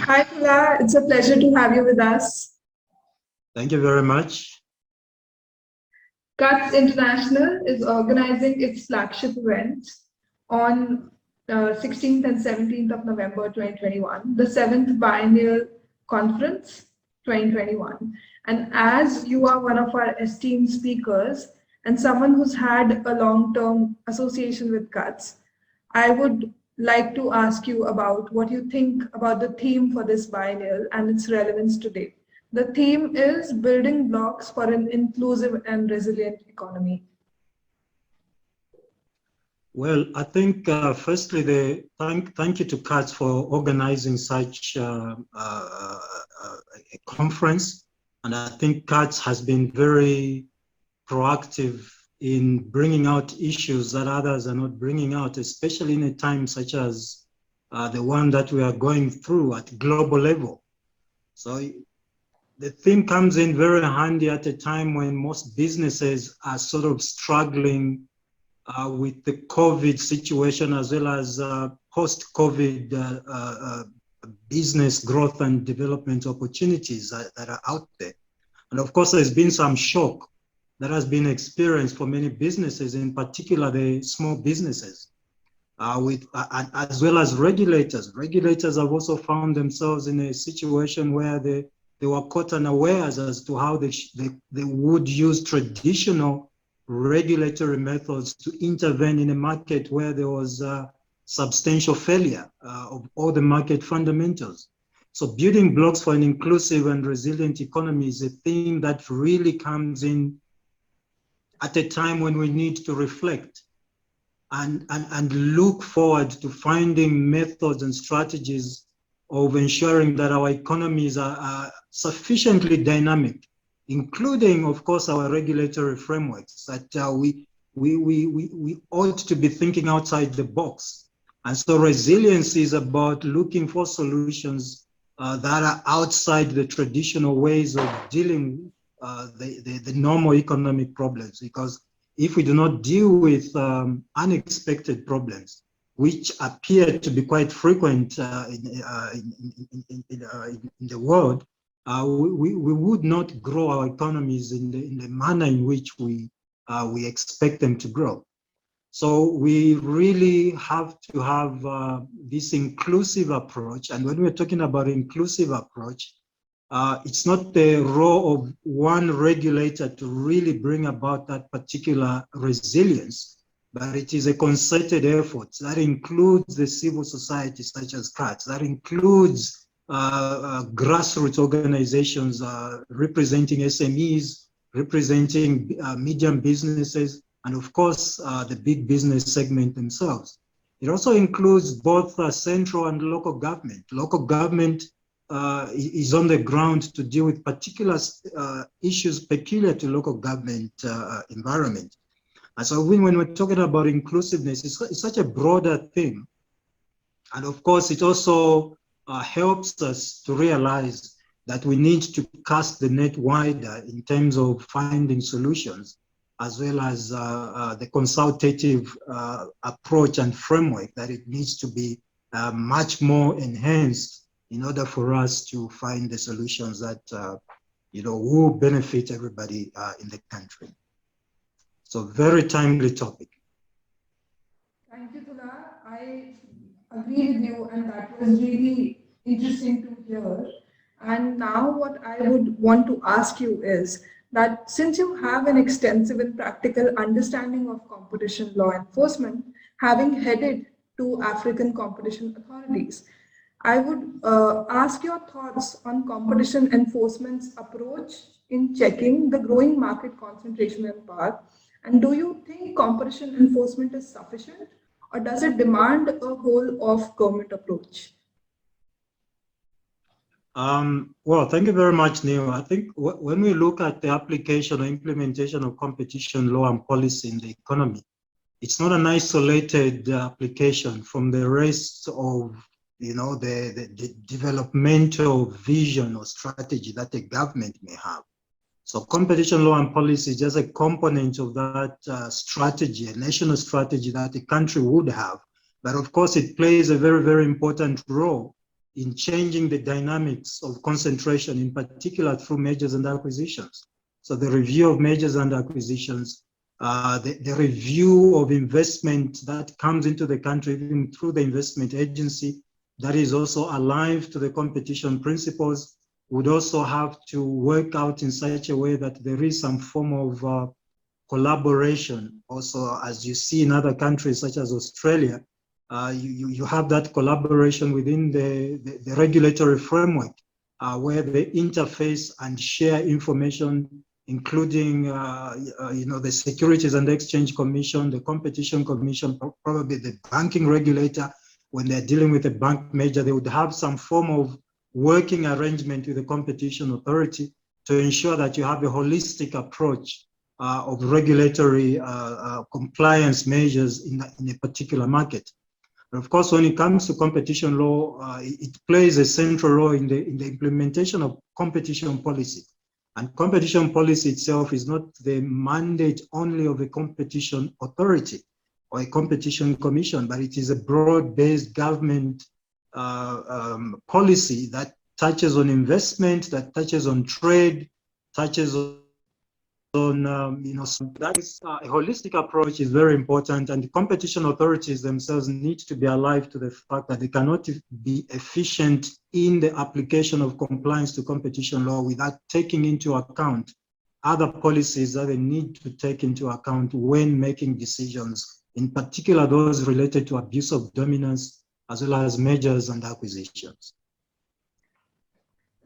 Hi, Thula. It's a pleasure to have you with us. Thank you very much. CUTS International is organizing its flagship event on 16th and 17th of November 2021, the 7th Biennial Conference 2021. And as you are one of our esteemed speakers and someone who's had a long-term association with CUTS, I would like to ask you about what you think about the theme for this biennial and its relevance today. The theme is building blocks for an inclusive and resilient economy. Well, I think firstly, thank you to CUTS for organizing such a conference. And I think CUTS has been very proactive in bringing out issues that others are not bringing out, especially in a time such as the one that we are going through at global level. So the theme comes in very handy at a time when most businesses are sort of struggling with the COVID situation, as well as post-COVID business growth and development opportunities that are out there. And of course, there's been some shock that has been experienced for many businesses, in particular the small businesses, as well as regulators. Regulators have also found themselves in a situation where they were caught unawares as to how they would use traditional regulatory methods to intervene in a market where there was substantial failure of all the market fundamentals. So building blocks for an inclusive and resilient economy is a theme that really comes in at a time when we need to reflect and look forward to finding methods and strategies of ensuring that our economies are sufficiently dynamic, including, of course, our regulatory frameworks, that we ought to be thinking outside the box. And so resilience is about looking for solutions that are outside the traditional ways of dealing the normal economic problems, because if we do not deal with unexpected problems, which appear to be quite frequent in the world, we would not grow our economies in the manner in which we expect them to grow. So we really have to have this inclusive approach. And when we're talking about inclusive approach, it's not the role of one regulator to really bring about that particular resilience, but it is a concerted effort that includes the civil society such as CUTS, that includes grassroots organizations representing SMEs, representing medium businesses, and of course, the big business segment themselves. It also includes both central and local government. Local government is on the ground to deal with particular issues peculiar to local government environment. And so when we're talking about inclusiveness, it's such a broader thing. And of course, it also helps us to realize that we need to cast the net wider in terms of finding solutions, as well as the consultative approach and framework, that it needs to be much more enhanced in order for us to find the solutions that will benefit everybody in the country. So very timely topic. Thank you, Thula. I agree with you, and that was really interesting to hear. And now what I would want to ask you is that since you have an extensive and practical understanding of competition law enforcement, having headed 2 African competition authorities, I would ask your thoughts on competition enforcement's approach in checking the growing market concentration in power. And do you think competition enforcement is sufficient, or does it demand a whole of government approach? Well, thank you very much, Neil. I think when we look at the application or implementation of competition law and policy in the economy, it's not an isolated application from the rest of the developmental vision or strategy that the government may have. So competition law and policy is just a component of that strategy, a national strategy that the country would have. But of course, it plays a very, very important role in changing the dynamics of concentration, in particular through mergers and acquisitions. So the review of mergers and acquisitions, the review of investment that comes into the country even through the investment agency, that is also aligned to the competition principles, would also have to work out in such a way that there is some form of collaboration. Also, as you see in other countries such as Australia, you have that collaboration within the regulatory framework where they interface and share information, including the Securities and Exchange Commission, the Competition Commission, probably the banking regulator. When they're dealing with a bank merger, they would have some form of working arrangement with the competition authority to ensure that you have a holistic approach of regulatory compliance measures in a particular market. And of course, when it comes to competition law, it plays a central role in the implementation of competition policy. And competition policy itself is not the mandate only of a competition authority or a competition commission, but it is a broad-based government policy that touches on investment, that touches on trade, touches on so that is a holistic approach is very important, and the competition authorities themselves need to be alive to the fact that they cannot be efficient in the application of compliance to competition law without taking into account other policies that they need to take into account when making decisions, in particular those related to abuse of dominance as well as mergers and acquisitions.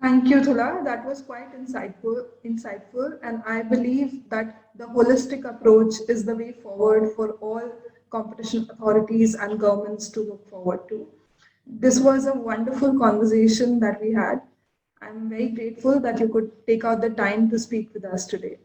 Thank you, Thula. That was quite insightful, and I believe that the holistic approach is the way forward for all competition authorities and governments to look forward to. This was a wonderful conversation that we had. I'm very grateful that you could take out the time to speak with us today.